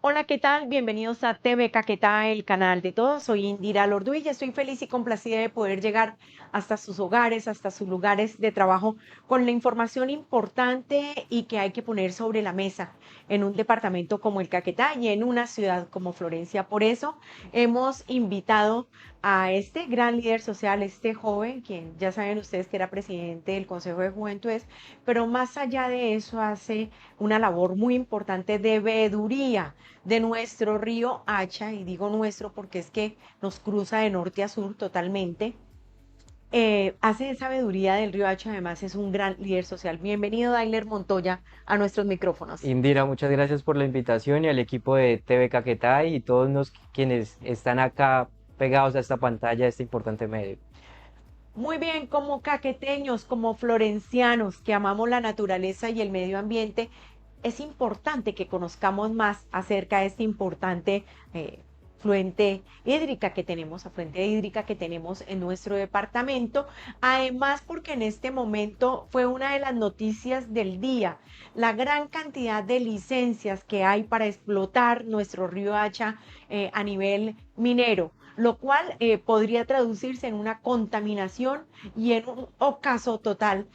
Hola, ¿qué tal? Bienvenidos a TV Caquetá, el canal de todos. Soy Indira Lorduy y estoy feliz y complacida de poder llegar hasta sus hogares, hasta sus lugares de trabajo con la información importante y que hay que poner sobre la mesa en un departamento como el Caquetá y en una ciudad como Florencia. Por eso hemos invitado a este gran líder social, este joven, quien ya saben ustedes que era presidente del Consejo de Juventudes, pero más allá de eso hace una labor muy importante de veeduría de nuestro río Hacha, y digo nuestro porque es que nos cruza de norte a sur totalmente. Hace esa sabiduría del río Hacha, además es un gran líder social. Bienvenido, Dailer Montoya, a nuestros micrófonos. Indira, muchas gracias por la invitación y al equipo de TV Caquetá y todos quienes están acá pegados a esta pantalla de este importante medio. Muy bien, como caqueteños, como florencianos que amamos la naturaleza y el medio ambiente, es importante que conozcamos más acerca de esta importante fluente hídrica que tenemos, afluente hídrica que tenemos en nuestro departamento. Además, porque en este momento fue una de las noticias del día, la gran cantidad de licencias que hay para explotar nuestro río Hacha a nivel minero, lo cual podría traducirse en una contaminación y en un ocaso total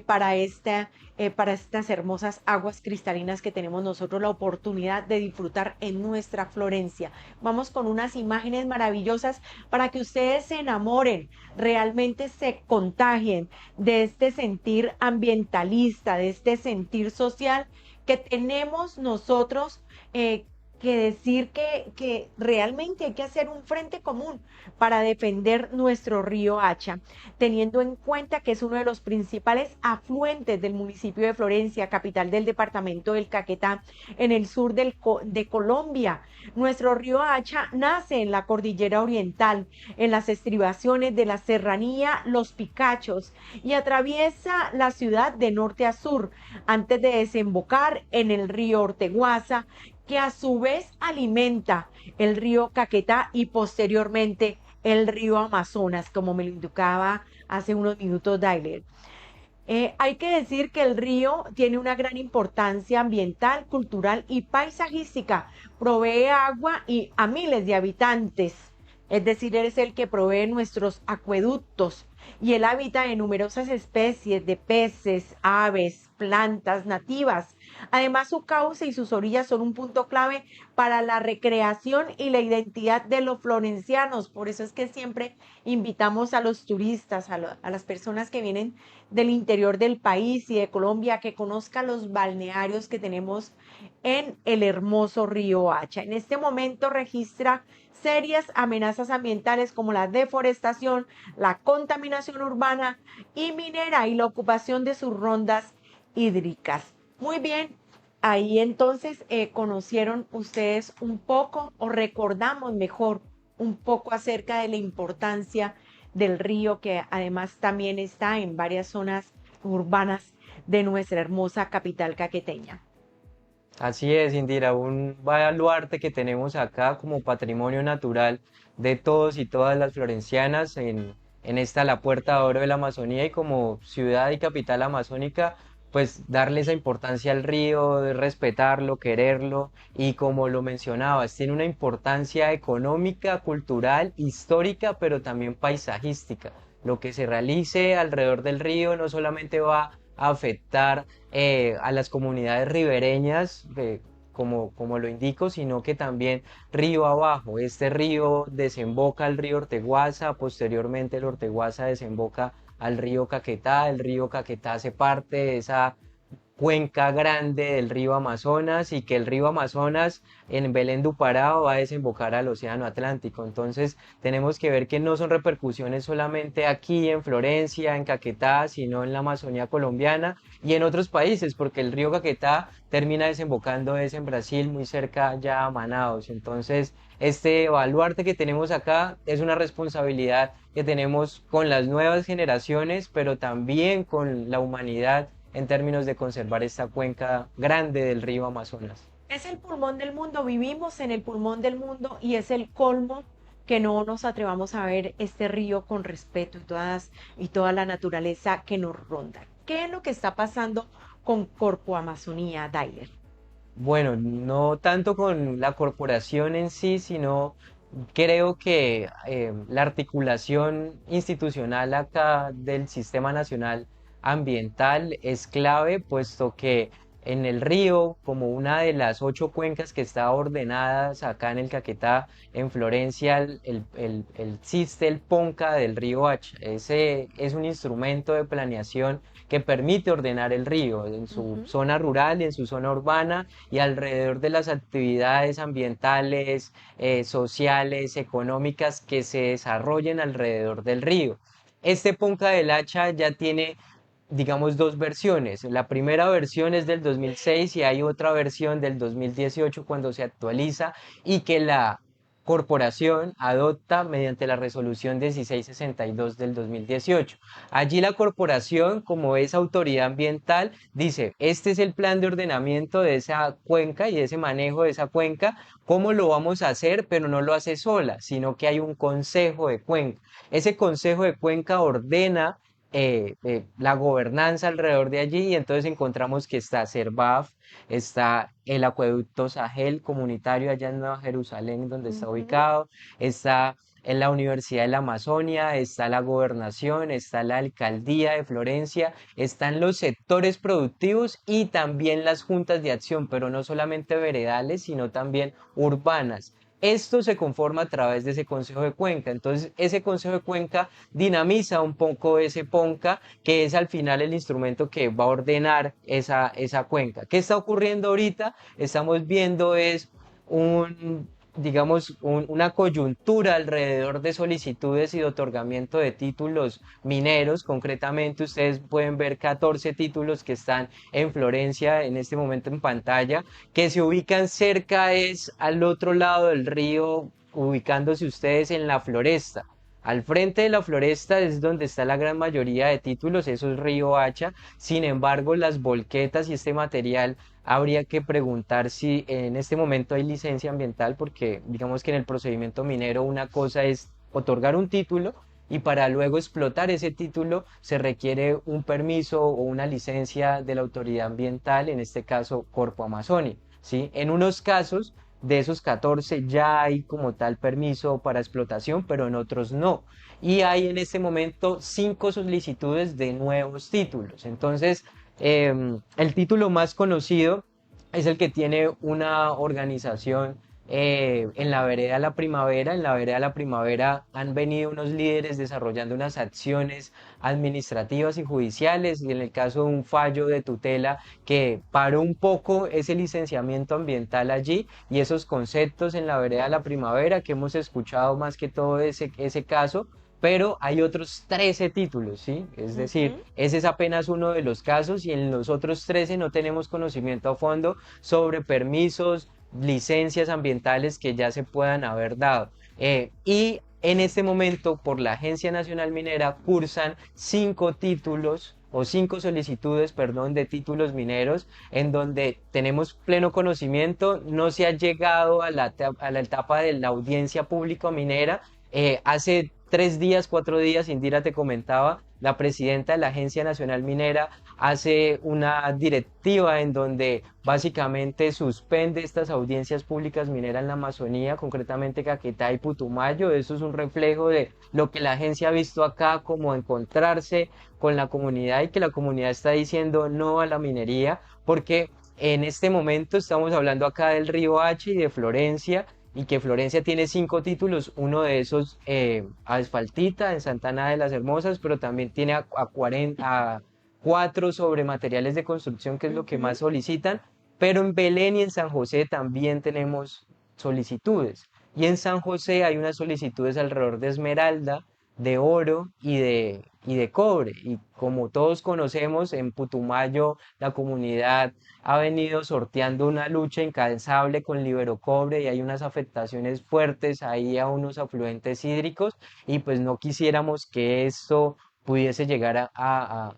para estas hermosas aguas cristalinas que tenemos nosotros la oportunidad de disfrutar en nuestra Florencia. Vamos con unas imágenes maravillosas para que ustedes se enamoren, realmente se contagien de este sentir ambientalista, de este sentir social que tenemos nosotros. Que decir que realmente hay que hacer un frente común para defender nuestro río Hacha, teniendo en cuenta que es uno de los principales afluentes del municipio de Florencia, capital del departamento del Caquetá, en el sur de Colombia. Nuestro río Hacha nace en la cordillera oriental, en las estribaciones de la serranía Los Picachos y atraviesa la ciudad de norte a sur, antes de desembocar en el río Orteguaza, que a su vez alimenta el río Caquetá y posteriormente el río Amazonas, como me lo indicaba hace unos minutos Dailer. Hay que decir que el río tiene una gran importancia ambiental, cultural y paisajística. Provee agua y a miles de habitantes. Es decir, es el que provee nuestros acueductos y el hábitat de numerosas especies de peces, aves, plantas nativas. Además, su cauce y sus orillas son un punto clave para la recreación y la identidad de los florencianos. Por eso es que siempre invitamos a los turistas, a las personas que vienen del interior del país y de Colombia, que conozca los balnearios que tenemos en el hermoso río Hacha. En este momento registra serias amenazas ambientales como la deforestación, la contaminación urbana y minera y la ocupación de sus rondas hídricas. Muy bien, ahí entonces conocieron ustedes un poco o recordamos mejor un poco acerca de la importancia del río, que además también está en varias zonas urbanas de nuestra hermosa capital caqueteña. Así es, Indira, un baluarte que tenemos acá como patrimonio natural de todos y todas las florencianas en esta la Puerta de Oro de la Amazonía y como ciudad y capital amazónica, pues darle esa importancia al río, de respetarlo, quererlo y como lo mencionabas, tiene una importancia económica, cultural, histórica, pero también paisajística. Lo que se realice alrededor del río no solamente va a afectar a las comunidades ribereñas, como lo indico, sino que también río abajo. Este río desemboca al río Orteguaza, posteriormente el Orteguaza desemboca al río Caquetá, el río Caquetá hace parte de esa cuenca grande del río Amazonas y que el río Amazonas en Belén do Pará va a desembocar al Océano Atlántico. Entonces tenemos que ver que no son repercusiones solamente aquí en Florencia, en Caquetá, sino en la Amazonía colombiana y en otros países, porque el río Caquetá termina desembocando es en Brasil, muy cerca ya a Manaos. Entonces, este baluarte que tenemos acá es una responsabilidad que tenemos con las nuevas generaciones, pero también con la humanidad en términos de conservar esta cuenca grande del río Amazonas. Es el pulmón del mundo, vivimos en el pulmón del mundo y es el colmo que no nos atrevamos a ver este río con respeto y toda la naturaleza que nos ronda. ¿Qué es lo que está pasando con Corpo Amazonía, Dailer? Bueno, no tanto con la corporación en sí, sino creo que la articulación institucional acá del Sistema Nacional Ambiental es clave, puesto que en el río, como una de las 8 cuencas que está ordenadas acá en el Caquetá, en Florencia, existe el PONCA del río Hacha. Ese es un instrumento de planeación que permite ordenar el río en su Ujú, zona rural y en su zona urbana y alrededor de las actividades ambientales, sociales, económicas que se desarrollen alrededor del río. Este Ponca del Hacha ya tiene, digamos, dos versiones. La primera versión es del 2006 y hay otra versión del 2018 cuando se actualiza y que la corporación adopta mediante la resolución 1662 del 2018. Allí la corporación, como es autoridad ambiental, dice, este es el plan de ordenamiento de esa cuenca y de ese manejo de esa cuenca, cómo lo vamos a hacer, pero no lo hace sola, sino que hay un consejo de cuenca. Ese consejo de cuenca ordena la gobernanza alrededor de allí y entonces encontramos que está Servaf, está el acueducto Sahel comunitario allá en Nueva Jerusalén, donde está ujú. ubicado, está en la Universidad de la Amazonia, está la gobernación, está la alcaldía de Florencia, están los sectores productivos y también las juntas de acción, pero no solamente veredales, sino también urbanas. Esto se conforma a través de ese Consejo de Cuenca. Entonces, ese Consejo de Cuenca dinamiza un poco ese PONCA, que es al final el instrumento que va a ordenar esa cuenca. ¿Qué está ocurriendo ahorita? Estamos viendo es un, digamos, una coyuntura alrededor de solicitudes y de otorgamiento de títulos mineros. Concretamente, ustedes pueden ver 14 títulos que están en Florencia en este momento en pantalla, que se ubican cerca, es al otro lado del río, ubicándose ustedes en la floresta. Al frente de la floresta es donde está la gran mayoría de títulos, eso es Río Hacha. Sin embargo, las volquetas y este material habría que preguntar si en este momento hay licencia ambiental, porque digamos que en el procedimiento minero una cosa es otorgar un título y para luego explotar ese título se requiere un permiso o una licencia de la autoridad ambiental, en este caso Corpo Amazonia, ¿sí? En unos casos de esos 14 ya hay como tal permiso para explotación, pero en otros no. Y hay en este momento 5 solicitudes de nuevos títulos. Entonces, el título más conocido es el que tiene una organización en la vereda La Primavera. En la vereda La Primavera han venido unos líderes desarrollando unas acciones administrativas y judiciales y en el caso de un fallo de tutela que paró un poco ese licenciamiento ambiental allí y esos conceptos en la vereda La Primavera que hemos escuchado más que todo ese caso, pero hay otros 13 títulos, ¿sí? Es decir, Ujú. ese es apenas uno de los casos y en los otros 13 no tenemos conocimiento a fondo sobre permisos, licencias ambientales que ya se puedan haber dado. Y en este momento, por la Agencia Nacional Minera, cursan 5 títulos o 5 solicitudes, perdón, de títulos mineros, en donde tenemos pleno conocimiento, no se ha llegado a la etapa de la audiencia pública minera. Hace 3 días, 4 días, Indira te comentaba, la presidenta de la Agencia Nacional Minera hace una directiva en donde básicamente suspende estas audiencias públicas mineras en la Amazonía, concretamente Caquetá y Putumayo. Eso es un reflejo de lo que la agencia ha visto acá, como encontrarse con la comunidad y que la comunidad está diciendo no a la minería, porque en este momento estamos hablando acá del río H y de Florencia, y que Florencia tiene 5 títulos, uno de esos asfaltita en Santana de las Hermosas, pero también tiene a 40, a 4 sobre materiales de construcción, que es lo que más Ujú. solicitan, pero en Belén y en San José también tenemos solicitudes. Y en San José hay unas solicitudes alrededor de esmeralda, de oro y de cobre. Y como todos conocemos, en Putumayo la comunidad ha venido sorteando una lucha incansable con Liberocobre y hay unas afectaciones fuertes ahí a unos afluentes hídricos y pues no quisiéramos que esto pudiese llegar a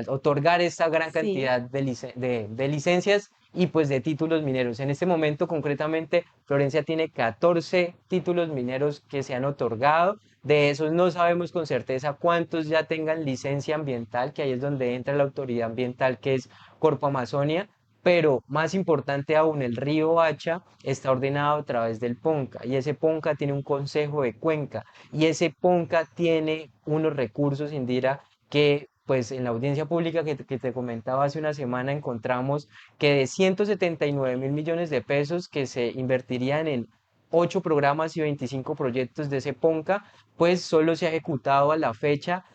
otorgar esta gran Sí. cantidad de licencias y pues de títulos mineros. En este momento, concretamente, Florencia tiene 14 títulos mineros que se han otorgado. De esos no sabemos con certeza cuántos ya tengan licencia ambiental, que ahí es donde entra la autoridad ambiental, que es Corpo Amazonia, pero más importante aún, el río Hacha está ordenado a través del Ponca y ese Ponca tiene un consejo de cuenca y ese Ponca tiene unos recursos, Indira, que pues en la audiencia pública que te comentaba hace una semana encontramos que de 179.000 millones de pesos que se invertirían en 8 programas y 25 proyectos de ese Ponca, pues solo se ha ejecutado a la fecha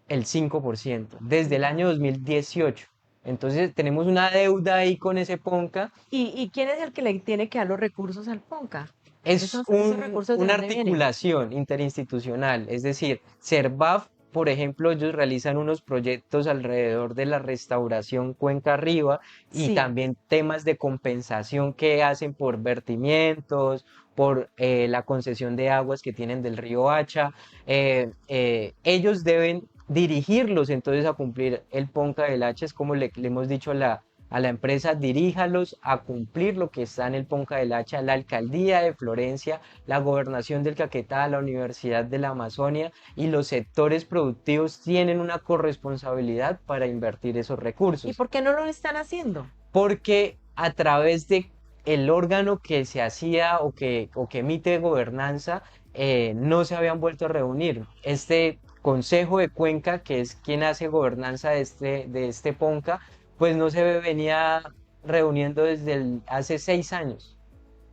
el 5% desde el año Ya. 2018. Entonces tenemos una deuda ahí con ese Ponca. ¿Y quién es el que le tiene que dar los recursos al PONCA? Es ¿Esos recursos de una dónde vienen? articulación interinstitucional, es decir, Servaf, por ejemplo, ellos realizan unos proyectos alrededor de la restauración Cuenca Arriba y Sí. también temas de compensación que hacen por vertimientos, por la concesión de aguas que tienen del río Hacha. Ellos deben dirigirlos entonces a cumplir el Ponca del Hacha, es como le hemos dicho a la empresa, diríjalos a cumplir lo que está en el Ponca del Hacha, la alcaldía de Florencia, la gobernación del Caquetá, la Universidad de la Amazonia y los sectores productivos tienen una corresponsabilidad para invertir esos ¿Y recursos, por qué no lo están haciendo? porque a través de el órgano que se hacía o que emite gobernanza, no se habían vuelto a reunir. Este Consejo de Cuenca, que es quien hace gobernanza de este Ponca, pues no se venía reuniendo desde hace 6 años.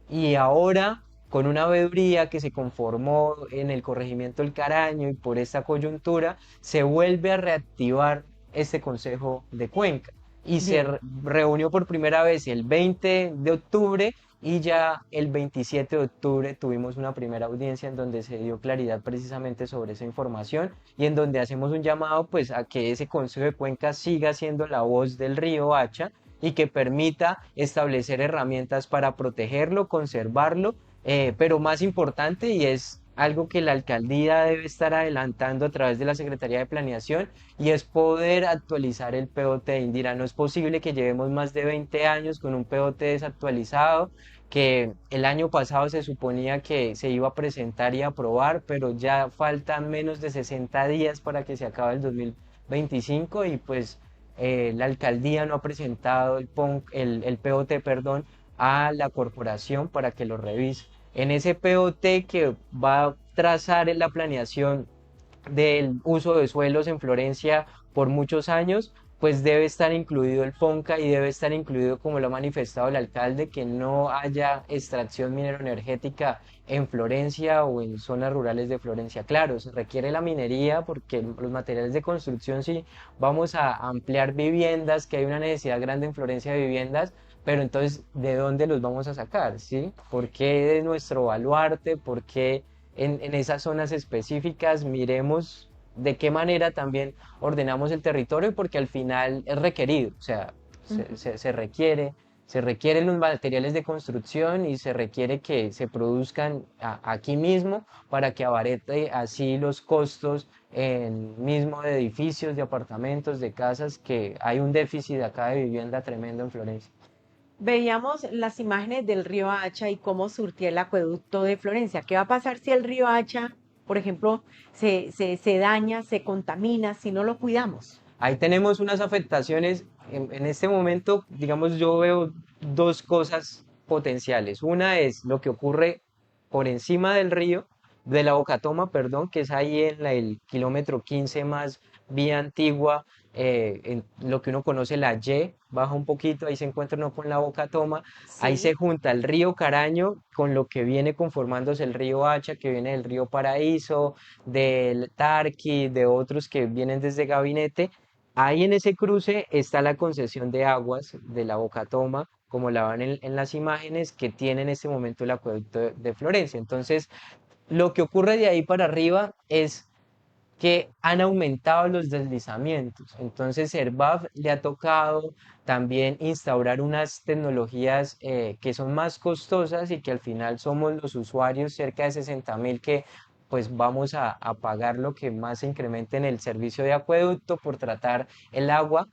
Y ahora, con una veeduría que se conformó en el corregimiento del Caraño y por esta coyuntura, se vuelve a reactivar este Consejo de Cuenca. Y Bien. reunió por primera vez el 20 de octubre y ya el 27 de octubre tuvimos una primera audiencia en donde se dio claridad precisamente sobre esa información y en donde hacemos un llamado pues a que ese Consejo de Cuenca siga siendo la voz del río Hacha y que permita establecer herramientas para protegerlo, conservarlo, pero más importante, y es algo que la alcaldía debe estar adelantando a través de la Secretaría de Planeación, y es poder actualizar el POT. Indira, no es posible que llevemos más de 20 años con un POT desactualizado, que el año pasado se suponía que se iba a presentar y aprobar, pero ya faltan menos de 60 días para que se acabe el 2025 y pues la alcaldía no ha presentado el POT, perdón, a la corporación para que lo revise. En ese POT que va a trazar en la planeación del uso de suelos en Florencia por muchos años, pues debe estar incluido el Ponca y debe estar incluido, como lo ha manifestado el alcalde, que no haya extracción mineroenergética en Florencia o en zonas rurales de Florencia. Claro, se requiere la minería porque los materiales de construcción sí vamos a ampliar viviendas, que hay una necesidad grande en Florencia de viviendas, pero entonces, ¿de dónde los vamos a sacar? ¿Sí? ¿Por qué de nuestro baluarte? ¿Por qué en esas zonas específicas? Miremos de qué manera también ordenamos el territorio, porque al final es requerido, o sea, Ujú. se requieren los materiales de construcción y se requiere que se produzcan aquí mismo para que abarate así los costos en mismo de edificios, de apartamentos, de casas, que hay un déficit acá de vivienda tremendo en Florencia. Veíamos las imágenes del río Hacha y cómo surtía el acueducto de Florencia. ¿Qué va a pasar si el río Hacha, por ejemplo, se daña, se contamina, si no lo cuidamos? Ahí tenemos unas afectaciones. En este momento, digamos, yo veo dos cosas potenciales. Una es lo que ocurre por encima del río, de la Bocatoma, perdón, que es ahí en el kilómetro 15 más vía antigua, en lo que uno conoce la Y, baja un poquito, ahí se encuentra uno con la Bocatoma. Ahí se Sí. junta el río Caraño con lo que viene conformándose el río Hacha, que viene del río Paraíso, del Tarqui, de otros que vienen desde Gabinete. Ahí en ese cruce está la concesión de aguas de la Bocatoma, como la van en las imágenes, que tiene en este momento el acueducto de Florencia. Entonces, lo que ocurre de ahí para arriba es que han aumentado los deslizamientos. Entonces, Servaf le ha tocado también instaurar unas tecnologías que son más costosas y que al final somos los usuarios, cerca de 60.000, que pues vamos a pagar lo que más se incremente en el servicio de acueducto por tratar el agua,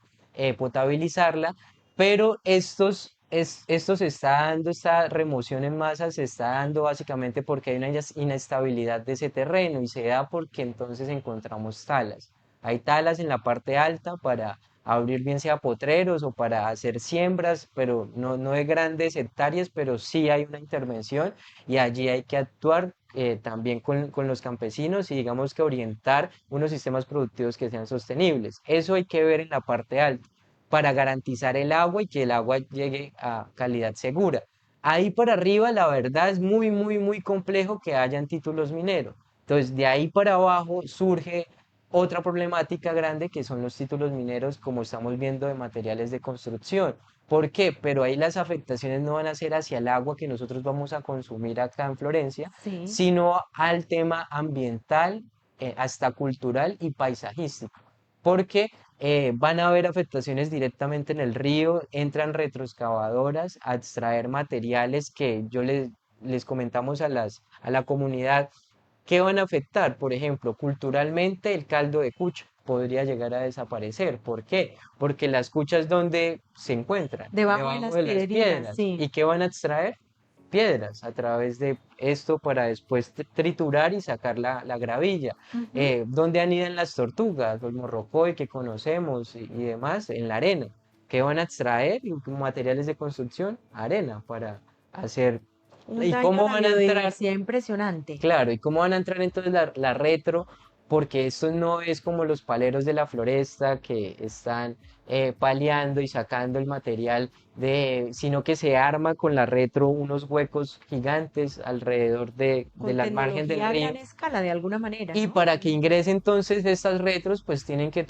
potabilizarla, pero esto se está dando, esta remoción en masa se está dando básicamente porque hay una inestabilidad de ese terreno y se da porque entonces encontramos talas. Hay talas en la parte alta para abrir bien sea potreros o para hacer siembras, pero no de grandes hectáreas, pero sí hay una intervención y allí hay que actuar también con los campesinos y digamos que orientar unos sistemas productivos que sean sostenibles. Eso hay que ver en la parte alta para garantizar el agua y que el agua llegue a calidad segura. Ahí para arriba, la verdad es muy complejo que hayan títulos mineros. Entonces, de ahí para abajo surge otra problemática grande que son los títulos mineros, como estamos viendo de materiales de construcción. ¿Por qué? Pero ahí las afectaciones no van a ser hacia el agua que nosotros vamos a consumir acá en Florencia, Sí. sino al tema ambiental, hasta cultural y paisajístico. Porque van a haber afectaciones directamente en el río, entran retroexcavadoras a extraer materiales que les comentamos a la comunidad que van a afectar. Por ejemplo, culturalmente el caldo de cucha podría llegar a desaparecer. ¿Por qué? Porque las cuchas donde se encuentran, Debajo de debajo las de las piedrinas, piedras. sí. ¿Y qué van a extraer? Piedras a través de esto para después triturar y sacar la gravilla. Ujú. ¿Dónde anidan las tortugas, los morrocoy que conocemos y demás? En la arena. ¿Qué van a extraer? Y materiales de construcción, arena para hacer. Un ¿Y daño a cómo la van a entrar? biodiversidad impresionante. Claro, ¿y cómo van a entrar entonces la retro? Porque esto no es como los paleros de la floresta que están paleando y sacando el material sino que se arma con la retro unos huecos gigantes alrededor de Con la margen del tecnología a río. gran escala, de alguna manera, Y ¿no? para que ingrese entonces estas retros, pues tienen que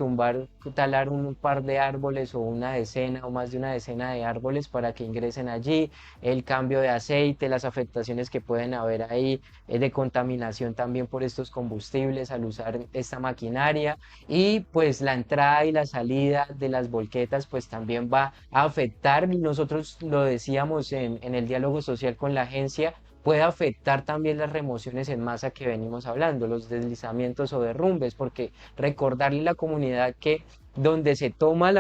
talar un par de árboles o una decena o más de una decena de árboles para que ingresen allí. El cambio de aceite, las afectaciones que pueden haber ahí, de contaminación también por estos combustibles al usar esta maquinaria. Y pues la entrada y la salida de las volquetas, pues también va a afectar. Y nosotros lo decíamos en el diálogo social con la agencia puede afectar también las remociones en masa que venimos hablando, los deslizamientos o derrumbes, porque recordarle a la comunidad que donde se toma el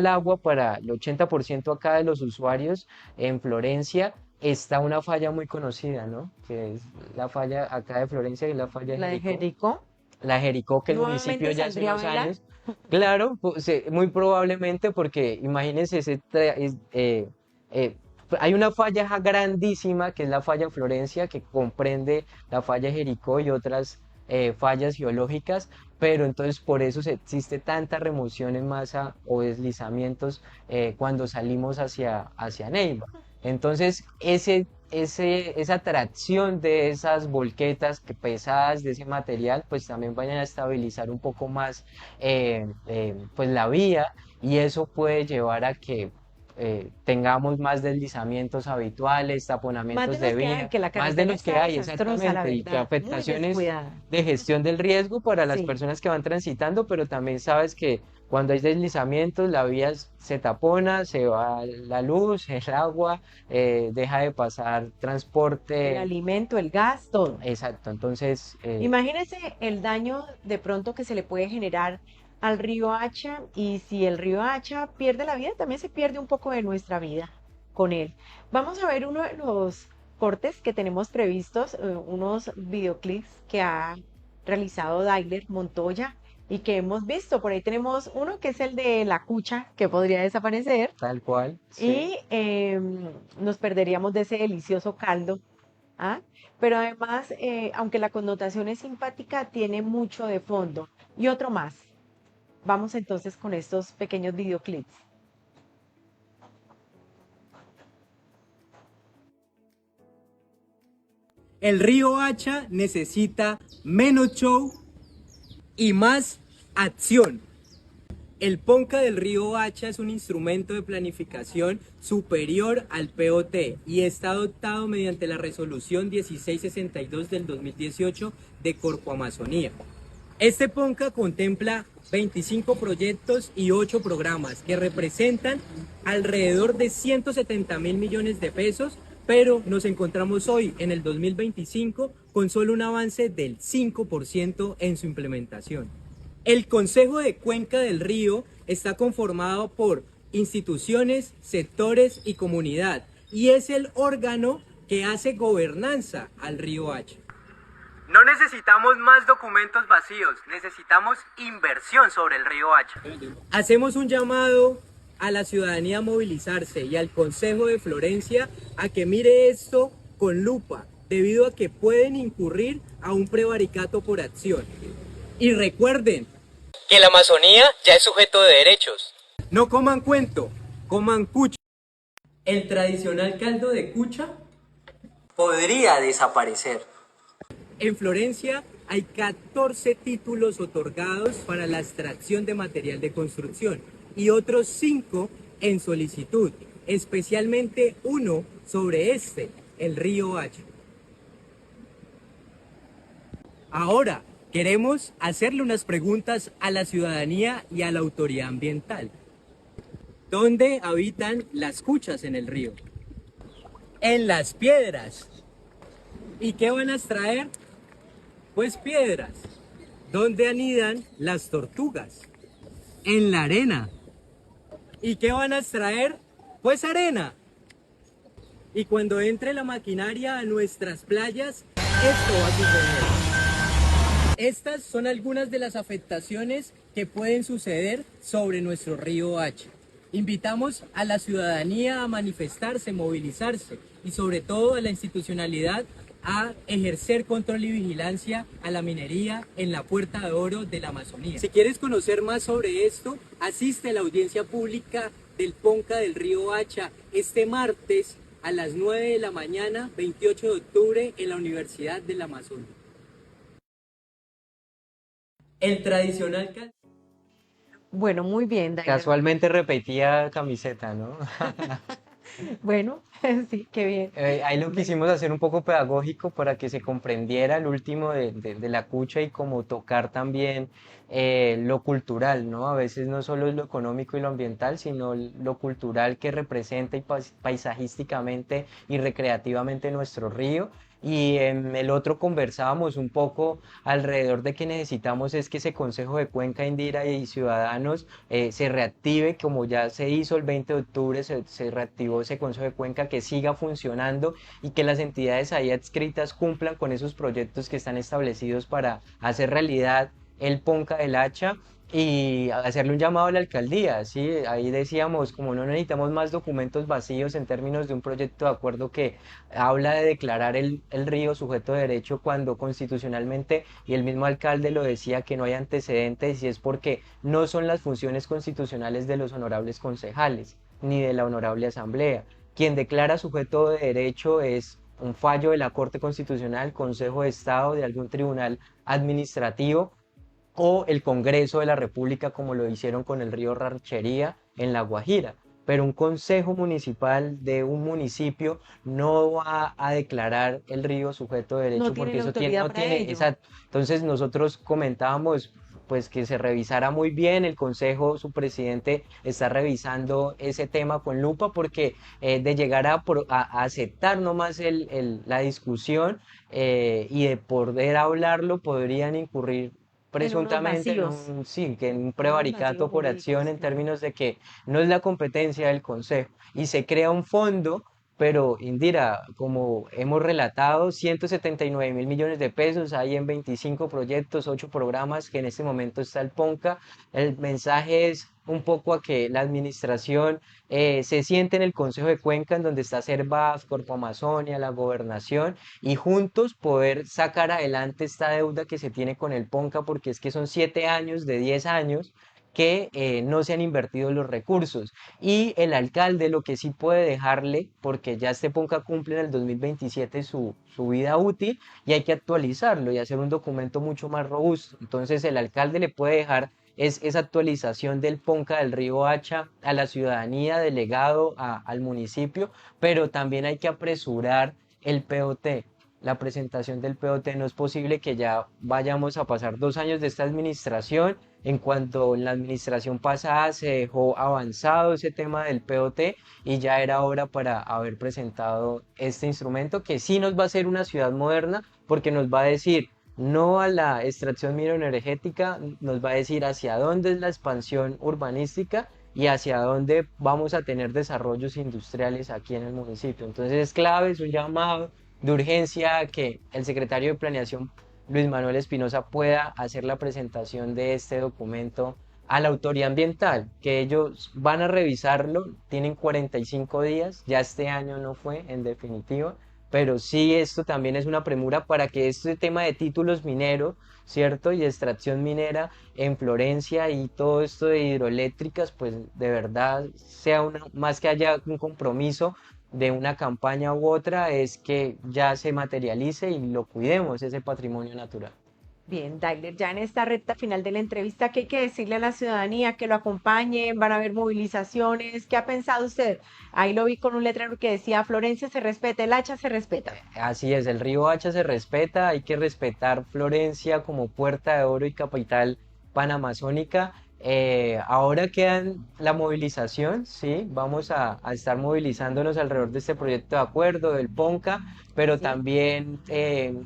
agua para el 80% acá de los usuarios en Florencia, está una falla muy conocida, ¿no? Que es la falla acá de Florencia y la falla de La de Jericó. Jericó. La Jericó que el municipio Nuevamente ya hace saldría a unos bailar. años, claro, pues, muy probablemente porque imagínense eh, hay una falla grandísima que es la falla Florencia que comprende la falla Jericó y otras fallas geológicas, pero entonces por eso existe tanta remoción en masa o deslizamientos cuando salimos hacia Neiva. Entonces esa tracción de esas volquetas que pesadas de ese material, pues también vayan a estabilizar un poco más pues la vía y eso puede llevar a que tengamos más deslizamientos habituales, Más de taponamientos de los que hay, vía, que la más de carretera los que está hay desastrosa, la exactamente, y que verdad. Muy afectaciones descuidada. de gestión del riesgo para las Sí. personas que van transitando, pero también sabes que cuando hay deslizamientos la vía se tapona, se va la luz, el agua, deja de pasar El transporte. alimento, el gas, todo. Exacto, entonces, Imagínese el daño de pronto que se le puede generar al río Hacha y si el río Hacha pierde la vida, también se pierde un poco de nuestra vida con él. Vamos a ver uno de los cortes que tenemos previstos, unos videoclips que ha realizado Dailer Montoya y que hemos visto. Por ahí tenemos uno que es el de la cucha, que podría desaparecer tal cual, sí. y nos perderíamos de ese delicioso caldo. ¿Ah? Pero además, aunque la connotación es simpática, tiene mucho de fondo. Y otro más. Vamos entonces con estos pequeños videoclips. El río Hacha necesita menos show y más acción. El PONCA del río Hacha es un instrumento de planificación superior al POT y está adoptado mediante la resolución 1662 del 2018 de Corpo Amazonía. Este PONCA contempla 25 proyectos y 8 programas que representan alrededor de 170.000 millones de pesos, pero nos encontramos hoy en el 2025 con solo un avance del 5% en su implementación. El Consejo de Cuenca del Río está conformado por instituciones, sectores y comunidad y es el órgano que hace gobernanza al río Hacha. No necesitamos más documentos vacíos, necesitamos inversión sobre el río Hacha. Hacemos un llamado a la ciudadanía a movilizarse y al Consejo de Florencia a que mire esto con lupa, debido a que pueden incurrir a un prevaricato por acción. Y recuerden que la Amazonía ya es sujeto de derechos. No coman cuento, coman cucha. El tradicional caldo de cucha podría desaparecer. En Florencia hay 14 títulos otorgados para la extracción de material de construcción y otros 5 en solicitud, especialmente uno sobre el río Hacha. Ahora queremos hacerle unas preguntas a la ciudadanía y a la autoridad ambiental. ¿Dónde habitan las cuchas en el río? En las piedras. ¿Y qué van a extraer? Pues piedras. ¿Dónde anidan las tortugas? En la arena. ¿Y qué van a extraer? Pues arena. Y cuando entre la maquinaria a nuestras playas, esto va a suceder. Estas son algunas de las afectaciones que pueden suceder sobre nuestro río Hacha. Invitamos a la ciudadanía a manifestarse, movilizarse y sobre todo a la institucionalidad a ejercer control y vigilancia a la minería en la Puerta de Oro de la Amazonía. Si quieres conocer más sobre esto, asiste a la audiencia pública del Ponca del río Hacha este martes a las 9 de la mañana, 28 de octubre, en la Universidad del Amazonas. El tradicional... Bueno, muy bien, Dainer. Casualmente repetía camiseta, ¿no? Bueno, sí, qué bien. Ahí lo quisimos hacer un poco pedagógico para que se comprendiera el último de la cucha y como tocar también lo cultural, ¿no? A veces no solo es lo económico y lo ambiental, sino lo cultural que representa y paisajísticamente y recreativamente nuestro río. Y en el otro conversábamos un poco alrededor de que necesitamos es que ese Consejo de Cuenca, Indira y ciudadanos se reactive, como ya se hizo el 20 de octubre, se reactivó ese Consejo de Cuenca, que siga funcionando y que las entidades ahí adscritas cumplan con esos proyectos que están establecidos para hacer realidad el Ponca del Hacha y hacerle un llamado a la alcaldía, ¿sí? Ahí decíamos, como no necesitamos más documentos vacíos en términos de un proyecto de acuerdo que habla de declarar el río sujeto de derecho cuando constitucionalmente, y el mismo alcalde lo decía, que no hay antecedentes y es porque no son las funciones constitucionales de los honorables concejales ni de la honorable asamblea. Quien declara sujeto de derecho es un fallo de la Corte Constitucional, Consejo de Estado, de algún tribunal administrativo o el Congreso de la República, como lo hicieron con el río Ranchería en La Guajira. Pero un consejo municipal de un municipio no va a declarar el río sujeto de derecho No tiene porque la eso autoridad no para tiene, ello. exacto. Entonces nosotros comentábamos pues que se revisara muy bien, el consejo, su presidente está revisando ese tema con lupa porque de llegar a aceptar nomás la discusión y de poder hablarlo podrían incurrir En unos presuntamente en vacíos, un, sí, que en un unos prevaricato vacíos por acción jurídicos, en claro. términos de que no es la competencia del Consejo y se crea un fondo, pero Indira, como hemos relatado, 179.000 millones de pesos hay en 25 proyectos, 8 programas que en este momento está el PONCA. El mensaje es un poco a que la administración se siente en el Consejo de Cuenca, en donde está Servaf, Corpo Amazonia, la gobernación, y juntos poder sacar adelante esta deuda que se tiene con el PONCA, porque es que son 7 años de 10 años que no se han invertido los recursos. Y el alcalde lo que sí puede dejarle, porque ya este PONCA cumple en el 2027 su vida útil y hay que actualizarlo y hacer un documento mucho más robusto. Entonces el alcalde le puede dejar esa actualización del PONCA del río Hacha a la ciudadanía, delegado al municipio, pero también hay que apresurar el POT, la presentación del POT. No es posible que ya vayamos a pasar 2 años de esta administración. En cuanto en la administración pasada se dejó avanzado ese tema del POT y ya era hora para haber presentado este instrumento que sí nos va a hacer una ciudad moderna porque nos va a decir no a la extracción mineroenergética, nos va a decir hacia dónde es la expansión urbanística y hacia dónde vamos a tener desarrollos industriales aquí en el municipio. Entonces es clave, es un llamado de urgencia que el secretario de Planeación Luis Manuel Espinosa pueda hacer la presentación de este documento a la autoridad ambiental, que ellos van a revisarlo, tienen 45 días, ya este año no fue en definitiva, pero sí esto también es una premura para que este tema de títulos mineros, ¿cierto? Y de extracción minera en Florencia y todo esto de hidroeléctricas, pues de verdad sea más que haya un compromiso de una campaña u otra, es que ya se materialice y lo cuidemos, ese patrimonio natural. Bien, Dailer, ya en esta recta final de la entrevista, ¿qué hay que decirle a la ciudadanía que lo acompañen? ¿Van a haber movilizaciones? ¿Qué ha pensado usted? Ahí lo vi con un letrero que decía, Florencia se respeta, el hacha se respeta. Así es, el río Hacha se respeta, hay que respetar Florencia como puerta de oro y capital panamazónica. Ahora quedan la movilización, sí, vamos a estar movilizándonos alrededor de este proyecto de acuerdo del PONCA, pero Sí. también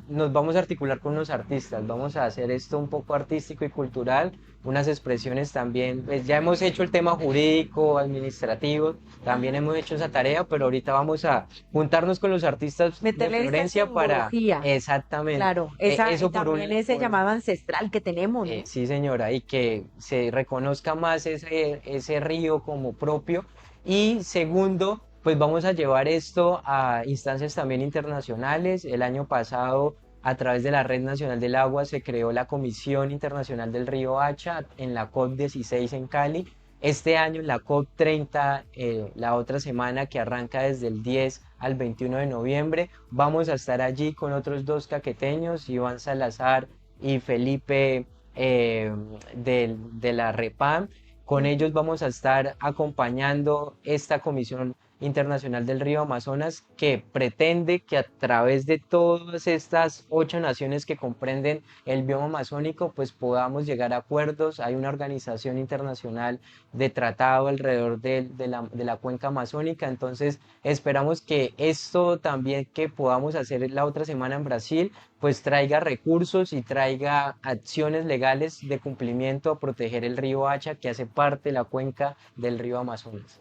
nos vamos a articular con unos artistas, vamos a hacer esto un poco artístico y cultural, unas expresiones también, pues ya hemos hecho el tema jurídico, administrativo, también Ajá. hemos hecho esa tarea, pero ahorita vamos a juntarnos con los artistas de Meterle esa Florencia para, simbología, exactamente, claro, esa, y eso por también ese llamado ancestral que tenemos, ¿no? sí, señora, y que se reconozca más ese río como propio. Y segundo, pues vamos a llevar esto a instancias también internacionales. El año pasado, a través de la Red Nacional del Agua, se creó la Comisión Internacional del Río Hacha en la COP16 en Cali. Este año en la COP30, la otra semana que arranca desde el 10 al 21 de noviembre, vamos a estar allí con otros dos caqueteños, Iván Salazar y Felipe de la REPAM. Con Ujú. ellos vamos a estar acompañando esta Comisión Internacional del Río Amazonas que pretende que a través de todas estas 8 naciones que comprenden el bioma amazónico, pues podamos llegar a acuerdos. Hay una organización internacional de tratado alrededor de la cuenca amazónica, entonces esperamos que esto también que podamos hacer la otra semana en Brasil pues traiga recursos y traiga acciones legales de cumplimiento a proteger el río Hacha, que hace parte de la cuenca del río Amazonas.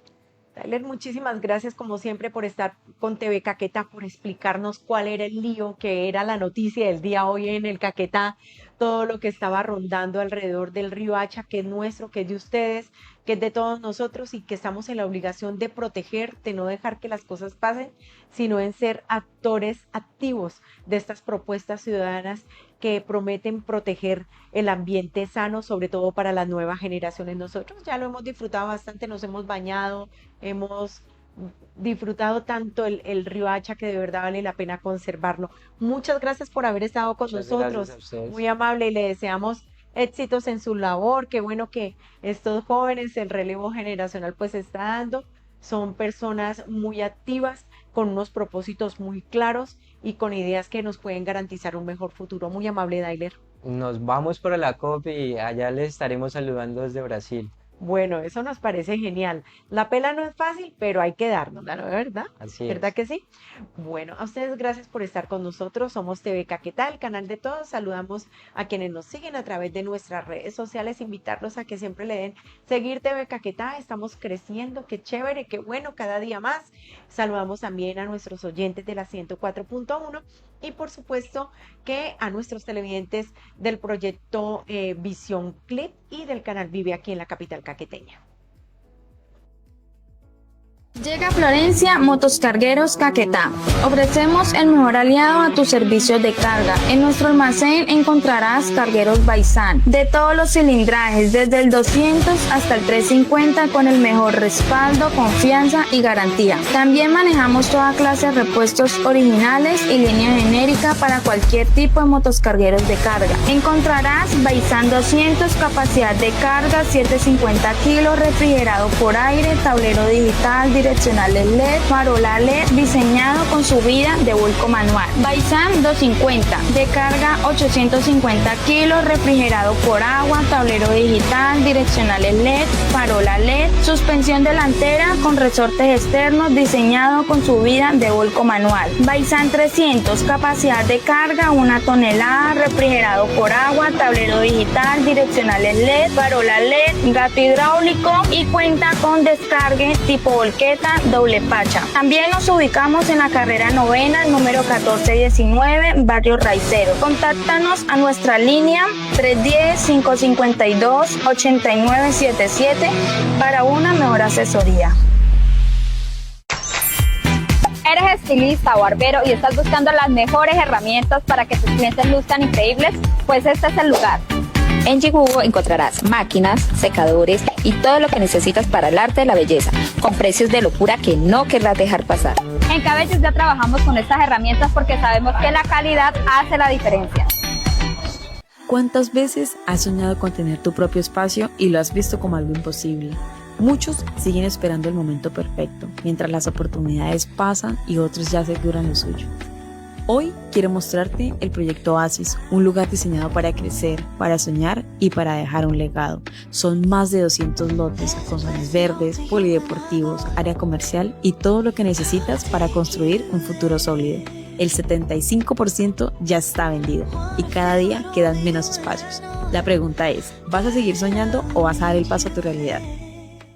Tyler, muchísimas gracias como siempre por estar con TV Caquetá, por explicarnos cuál era el lío, que era la noticia del día hoy en el Caquetá, todo lo que estaba rondando alrededor del río Hacha, que es nuestro, que es de ustedes, que es de todos nosotros y que estamos en la obligación de proteger, de no dejar que las cosas pasen, sino en ser actores activos de estas propuestas ciudadanas que prometen proteger el ambiente sano, sobre todo para las nuevas generaciones. Nosotros ya lo hemos disfrutado bastante, nos hemos bañado, hemos disfrutado tanto el río Hacha que de verdad vale la pena conservarlo. Muchas gracias por haber estado con Muchas gracias a nosotros, ustedes. muy amable y le deseamos éxitos en su labor. Qué bueno que estos jóvenes, el relevo generacional pues está dando. Son personas muy activas, con unos propósitos muy claros y con ideas que nos pueden garantizar un mejor futuro. Muy amable, Dailer. Nos vamos para la COP y allá les estaremos saludando desde Brasil. Bueno, eso nos parece genial. La pela no es fácil, pero hay que dárnosla, ¿no? ¿Verdad? Así ¿Verdad es. que sí? Bueno, a ustedes gracias por estar con nosotros. Somos TV Caquetá, el canal de todos. Saludamos a quienes nos siguen a través de nuestras redes sociales. Invitarlos a que siempre le den seguir TV Caquetá. Estamos creciendo, qué chévere, qué bueno, cada día más. Saludamos también a nuestros oyentes de la 104.1 y por supuesto que a nuestros televidentes del proyecto Visión Clip y del canal Vive aquí en la capital caqueteña. Llega a Florencia Motoscargueros Caquetá. Ofrecemos el mejor aliado a tus servicios de carga. En nuestro almacén encontrarás cargueros Baisan de todos los cilindrajes, desde el 200 hasta el 350 con el mejor respaldo, confianza y garantía. También manejamos toda clase de repuestos originales y línea genérica para cualquier tipo de motoscargueros de carga. Encontrarás Baisan 200, capacidad de carga 750 kilos, refrigerado por aire, tablero digital, direccionales LED, farola LED, diseñado con subida de vuelco manual. Baisan 250, de carga 850 kilos, refrigerado por agua, tablero digital, direccionales LED, farola LED, suspensión delantera con resortes externos, diseñado con subida de vuelco manual. Baisan 300, capacidad de carga 1 tonelada, refrigerado por agua, tablero digital, direccionales LED, farola LED, gato hidráulico y cuenta con descargue tipo volquete Caqueta, Doble Pacha. También nos ubicamos en la carrera novena, número 1419, barrio Raicero. Contáctanos a nuestra línea 310-552-8977 para una mejor asesoría. ¿Eres estilista o barbero y estás buscando las mejores herramientas para que tus clientes luzcan increíbles? Pues este es el lugar. En Jigubo encontrarás máquinas, secadores y todo lo que necesitas para el arte de la belleza, con precios de locura que no querrás dejar pasar. En Cabellos ya trabajamos con estas herramientas porque sabemos que la calidad hace la diferencia. ¿Cuántas veces has soñado con tener tu propio espacio y lo has visto como algo imposible? Muchos siguen esperando el momento perfecto, mientras las oportunidades pasan y otros ya aseguran lo suyo. Hoy quiero mostrarte el proyecto Oasis, un lugar diseñado para crecer, para soñar y para dejar un legado. Son más de 200 lotes con zonas verdes, polideportivos, área comercial y todo lo que necesitas para construir un futuro sólido. El 75% ya está vendido y cada día quedan menos espacios. La pregunta es, ¿vas a seguir soñando o vas a dar el paso a tu realidad?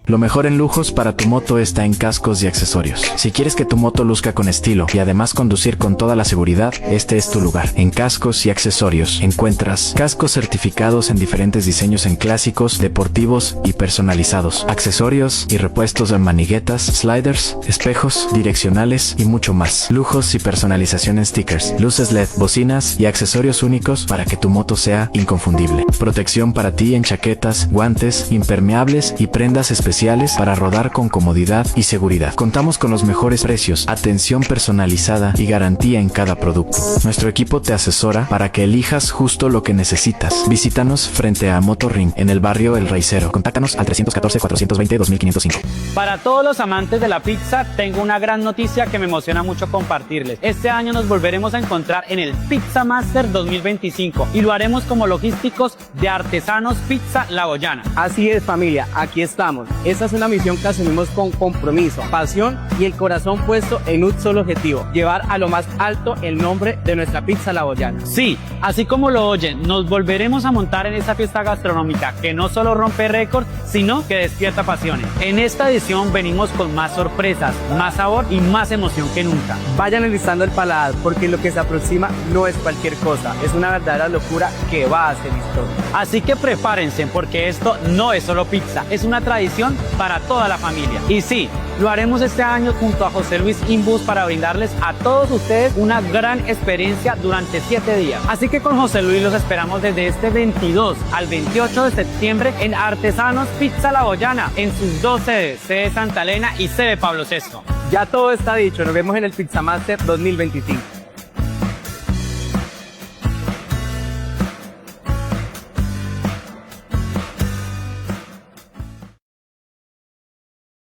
Lo mejor en lujos para tu moto está en cascos y accesorios. Si quieres que tu moto luzca con estilo y además conducir con toda la seguridad, este es tu lugar. En cascos y accesorios encuentras cascos certificados en diferentes diseños en clásicos, deportivos y personalizados, accesorios y repuestos en maniguetas, sliders, espejos, direccionales y mucho más. Lujos y personalización en stickers, luces LED, bocinas y accesorios únicos para que tu moto sea inconfundible. Protección para ti en chaquetas, guantes, impermeables y prendas especiales para rodar con comodidad y seguridad. Contamos con los mejores precios, atención personalizada y garantía en cada producto. Nuestro equipo te asesora para que elijas justo lo que necesitas. Visítanos frente a Motorring en el barrio El Raicero. Contáctanos al 314-420-2505. Para todos los amantes de la pizza, tengo una gran noticia que me emociona mucho compartirles. Este año nos volveremos a encontrar en el Pizza Master 2025 y lo haremos como logísticos de Artesanos Pizza La Boyana. Así es, familia, aquí estamos. Esta es una misión que asumimos con compromiso, pasión y el corazón puesto en un solo objetivo: llevar a lo más alto el nombre de nuestra pizza La Boyana. Sí, así como lo oyen, nos volveremos a montar en esta fiesta gastronómica que no solo rompe récords, sino que despierta pasiones. En esta edición venimos con más sorpresas, más sabor y más emoción que nunca. Vayan enlistando el paladar porque lo que se aproxima no es cualquier cosa, es una verdadera locura que va a ser historia. Así que prepárense porque esto no es solo pizza, es una tradición para toda la familia. Y sí, lo haremos este año junto a José Luis Imbus para brindarles a todos ustedes una gran experiencia durante 7 días. Así que con José Luis los esperamos desde este 22 al 28 de septiembre en Artesanos Pizza La Boyana, en sus 2 sedes, sede Santa Elena y sede Pablo VI. Ya todo está dicho, nos vemos en el Pizza Master 2025.